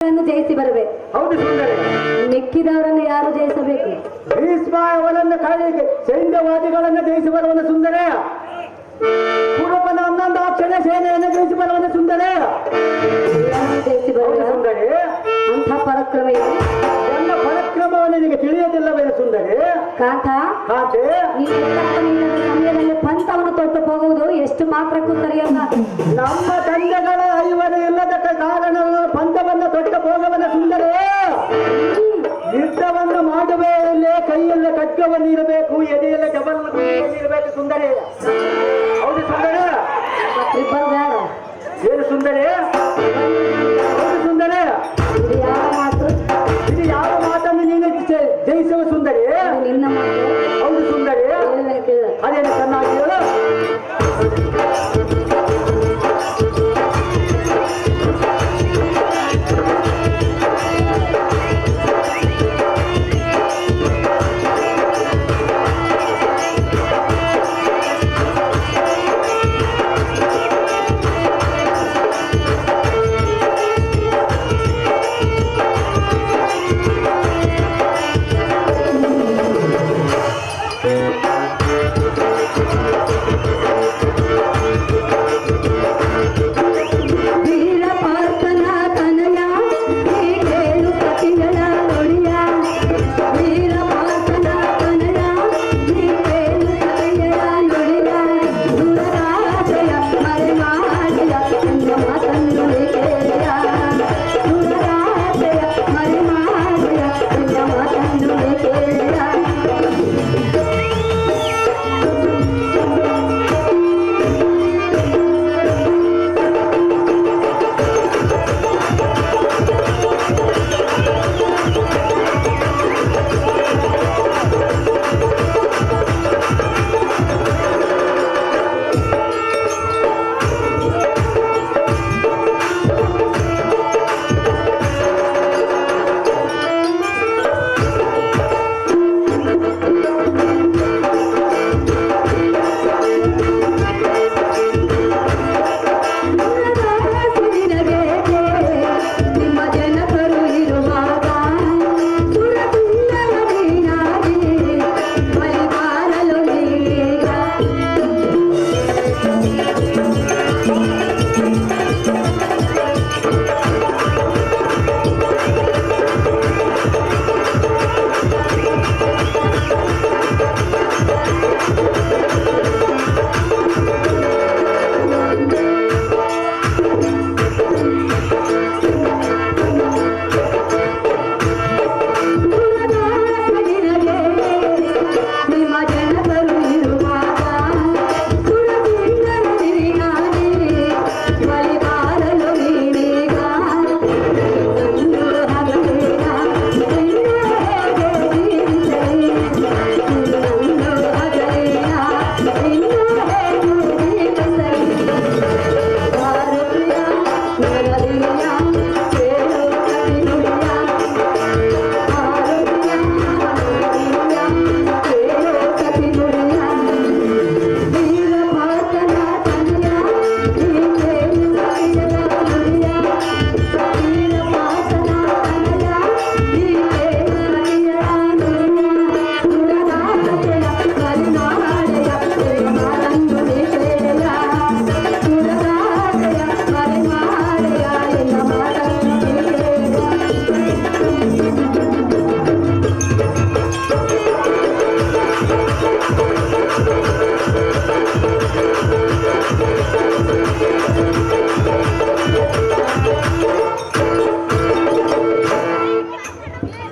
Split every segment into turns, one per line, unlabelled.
ಸೈನ್ಯಗಳನ್ನು ಜಯಿಸಿ ಬರಬೇಕು.
ಹೌದು ಸುಂದರಿ.
ಮಿಕ್ಕಿದವರನ್ನು ಯಾರು ಜಯಿಸಬೇಕು?
ಭೀಷ್ಮ ಅವನನ್ನು ಕಾಳಿಗೆ ಸೈನ್ಯವಾದಿಗಳನ್ನು ಜಯಿಸಿ ಬರುವನು ಸುಂದರ. ಕುರುಬನ 11 ಅಕ್ಷರ ಸೇನೆಯನ್ನು ಜಯಿಸಿ ಬರುವನು ಸುಂದರ.
ಜಯಿಸಿ ಬರುವ
ಸುಂದರಿ.
ಅಂಥ ಪರಾಕ್ರಮ ಇದೆ.
ನನ್ನ ಪರಾಕ್ರಮವನ್ನು ನಿನಗೆ ತಿಳಿಯದಿಲ್ಲವೇನು ಸುಂದರಿ?
ಕಾಂತ,
ಕಾಂತೆ,
ನೀನು ಸಮಯದಲ್ಲಿ ಪಂಥವನ್ನು ತೊಟ್ಟು ಹೋಗುವುದು ಎಷ್ಟು ಮಾತ್ರಕ್ಕೂ ಸರಿಯಲ್ಲ.
ನಮ್ಮ ತಂದೆಗಳ ಐವರು ಇಲ್ಲದ ಕಾರಣ ಪಂಥವನ್ನು ತೊಟ್ಟ ಹೋಗವನ ಸುಂದರಿ. ಯುದ್ಧವನ್ನು ಮಾಡುವೆಯಲ್ಲೇ ಕೈಯಲ್ಲೇ ಖಡ್ಗವನ್ನು ಇರಬೇಕು, ಎದೆಯಲ್ಲೇ ಡಬಲ್ ಇರಬೇಕು ಸುಂದರಿ. ಹೌದು ಸುಂದರಿ. ಏನು ಸುಂದರಿ? ಹೌದು ಸುಂದರಿ. ಇದು ಯಾವ ಮಾತನ್ನು ನೀನು ಜಯಿಸುವ ಸುಂದರಿ?
ನಿನ್ನ ಮಾತು.
ಹೌದು ಸುಂದರಿ. ಅದೇನು ಚೆನ್ನಾಗಿ ಹೇಳು.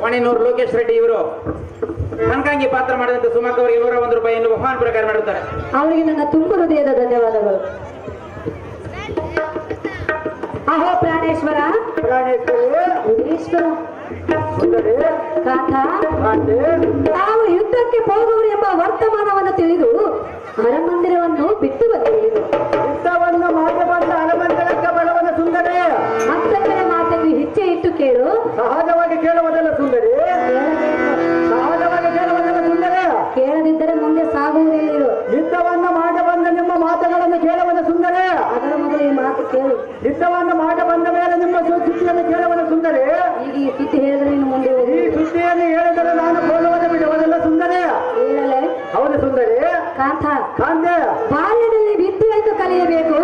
ವಾಣಿನೂರು ಲೋಕೇಶ್ ರೆಡ್ಡಿ ಇವರು ಹಂಕಾಂಗಿ ಪಾತ್ರ ಮಾಡಿದಂತೆ ಸುಮಕ್ ಅವರಿಗೆ 101 ರೂಪಾಯಿಯನ್ನು ಬಹುಮಾನ ಪ್ರಕಾರ ಮಾಡುತ್ತಾರೆ.
ಅವರಿಗೆ ನನ್ನ ತುಂಬ ಹೃದಯದ ಧನ್ಯವಾದಗಳು. ಅಹೋ ಪ್ರಾಣೇಶ್ವರ, ತಾವು ಯುದ್ಧಕ್ಕೆ ಹೋಗುವರು ಎಂಬ ವರ್ತಮಾನವನ್ನು ತಿಳಿದು ಅರಮಂದಿರವನ್ನು ಬಿಟ್ಟು ಬಂದಿರುವುದು.
ಯುದ್ಧವನ್ನು ಮಾಡಿ ಬಂದ ಅರಮಂದಿರಕ್ಕೆ ಬರುವನ ಸುಂದರಿ.
ಮತ್ತೊಂದರ ಮಾತನ್ನು ಹೆಚ್ಚೆ ಇಟ್ಟು ಕೇಳು.
ಸಹಜವಾಗಿ ಕೇಳುವುದಲ್ಲ ಸುಂದರಿ, ಸಹಜವಾಗಿ ಕೇಳುವುದಲ್ಲ ಸುಂದರಿ.
ಕೇಳದಿದ್ದರೆ ಮುಂದೆ ಸಾಗುವುದಿಲ್ಲ.
ಯುದ್ಧವನ್ನು ಮಾಡಿ ಬಂದ ನಿಮ್ಮ ಮಾತುಗಳನ್ನು ಕೇಳುವನ ಸುಂದರಿ.
ಅದರ ಮೊದಲು ಈ ಮಾತು ಕೇಳು.
ಯುದ್ಧವನ್ನು ಮಾಡಿ ಬಂದ ಮೇಲೆ ನಿಮ್ಮ ಸುದ್ದಿಯನ್ನು ಕೇಳುವನ ಸುಂದರಿ.
ಬಾಲ್ಯದಲ್ಲಿ ವಿದ್ಯೆಯನ್ನು ಕಲಿಯಬೇಕು,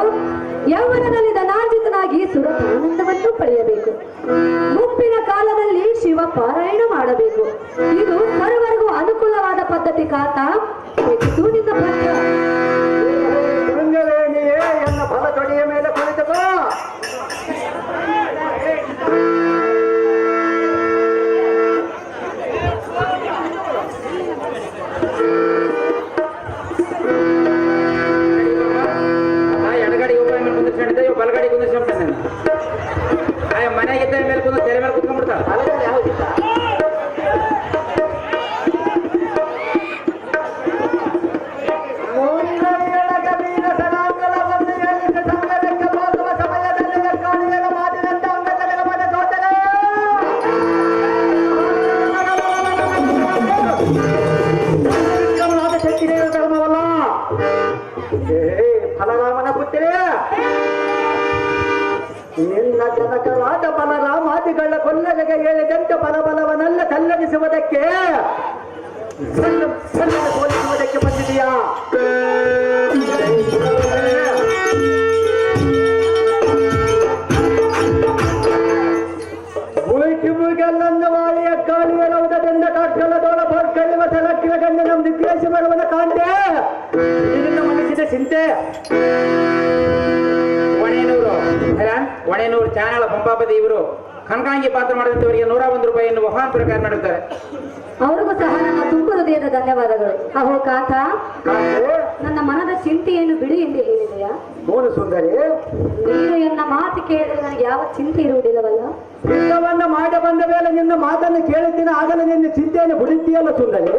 ಯೌವನದಲ್ಲಿ ಧನಾರ್ಜಿತನಾಗಿ ಸುರತಾನಂದವನ್ನು ಪಡೆಯಬೇಕು, ಮುಪ್ಪಿನ ಕಾಲದಲ್ಲಿ ಶಿವ ಪಾರಾಯಣ ಮಾಡಬೇಕು. ಇದು ಸರ್ವರಿಗೂ ಅನುಕೂಲವಾದ ಪದ್ಧತಿ ಕಾತ. ಇದು ನಿನ್ನ ಪತ್ರ.
ಶೃಂಗವೇಣಿಯೇ ಎನ್ನ ಬಲ ತೊಡೆಯ ಮೇಲೆ ಕುಳಿತುಕೋ.
ಎಡಗಾಡಿ ಒಬ್ಬ ಮೇಲೆ ಕುಂದಿಸ್ಕೊಂಡಿದ್ದೆ, ಇವ್ ಬಲಗಾಡಿ ಕುಂದಿಸ್ಕೊಂಡ್ಬಿಟ್ಟೆ. ಮನೆಗಿದ್ದ ಮೇಲೆ ಕುಂದ ತೆರೆ ಮೇಲೆ ಕುತ್ಕೊಂಡ್ಬಿಡ್ತಾಳೆ.
ಅಲ್ಲದೆ ಯಾವುದಿಲ್ಲ. ಫಲರಾಮನ ಪುತ್ರಿ, ನಿನ್ನ ಜನಕರಾದ ಬಲರಾಮಾದಿಗಳ ಕೊಲ್ಲಲೆಗೆ ಹೇಳಿದಂತೆ ಬಲಬಲವನ್ನೆಲ್ಲ ಕಲ್ಲರಿಸುವುದಕ್ಕೆ ಸೋಲಿಸುವುದಕ್ಕೆ ಬಂದಿದೆಯಾ? ಮುಗಿಗೆಲ್ಲನ್ನು ವಾಳಿಯ ಕಾಳಿಯ ರೌದದಿಂದ ಕಾಟ್ಕಲದೋಳ ಬರ್ಕಳಿವ ಸಲಕ್ಕಿನ ಗಂಡ ನಮ್ಮ ದಿಗ್ಗೇಶ ಬರುವನ ಕಾಂತೆ ಇದರಿಂದ ಮನಸ್ಸಿನ ಚಿಂತೆ.
ಒಣೆನೂರು ಚಾನಳ ಪಂಪಾಪತಿ ಇವರು ಕನಕಾಂಗಿ ಪಾತ್ರ ಮಾಡಿದಂತವರಿಗೆ 101 ರೂಪಾಯಿಯನ್ನು ಮಹಾನ್ ಪ್ರಕಾರ ಮಾಡುತ್ತಾರೆ.
ಅವ್ರಿಗೂ ಸಹ ನನ್ನ ತುಂಬ ಹೃದಯದ ಧನ್ಯವಾದಗಳು. ಅಹೋ ಕಾಂತ, ನನ್ನ ಮನದ ಚಿಂತೆಯನ್ನು ಬಿಡು ಎಂದು ಹೇಳಿದೆಯಾ?
ಮೂರು ಸುಂದರಿ,
ನೀನು ಎನ್ನ ಮಾತು ಕೇಳಿದ್ರೆ ನನಗೆ ಯಾವ ಚಿಂತೆ ಇರುವುದಿಲ್ಲವಲ್ಲ?
ಯುದ್ಧವನ್ನ ಮಾಡ ಬಂದ ಮೇಲೆ ನಿನ್ನ ಮಾತನ್ನು ಕೇಳುತ್ತೀನಿ, ಆಗಲೇ ನಿನ್ನ ಚಿಂತೆಯನ್ನು ಬಿಡುತ್ತೀಯಲ್ಲ ಸುಂದರಿ.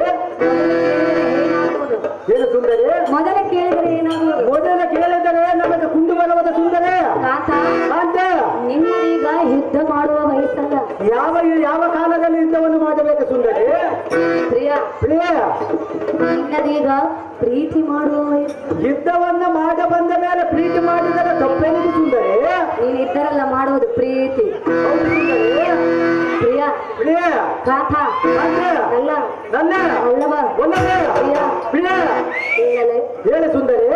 ಏನು ಸುಂದರಿ?
ಮೊದಲ ಕೇಳಿದರೆ ಏನಾಗುವುದು?
ಮೊದಲ ಕೇಳಿದರೆ ನಮಗೆ ಕುಂದು ಬಲವಾದ ಸುಂದರಿ.
ಕಾಂತ, ನಿನ್ನದೀಗ ಯುದ್ಧ ಮಾಡುವ ವಯಸ್ಸಲ್ಲ.
ಯಾವ ಕಾಲದಲ್ಲಿ ಯುದ್ಧವನ್ನು ಮಾಡಬೇಕು ಸುಂದರಿ?
ಪ್ರಿಯ,
ಪ್ರಿಯ,
ನಿನ್ನದೀಗ ಪ್ರೀತಿ ಮಾಡುವ ವಯಸ್ಸು.
ಯುದ್ಧವನ್ನ ಮಾಡ ಬಂದ ಮೇಲೆ ಪ್ರೀತಿ ಮಾಡಿದರೆ ತಪ್ಪೇನಿದೆ ಸುಂದರಿ?
ನೀನು ಇದ್ದರೆಲ್ಲ ಮಾಡುವುದು ಪ್ರೀತಿ.
ಹೌದು ಸುಂದರಿ.
ಪ್ರಿಯ,
ಪ್ರಿಯ,
ಕಾಂತ, ಅಲ್ಲ
ನನ್ನ
ಅಲ್ಲವ
ಒಲ್ಲವೇ?
ಪ್ರಿಯ,
ಪ್ರಿಯ,
ಇಲ್ಲಲೇ
ಹೇಳಿ ಸುಂದರಿ.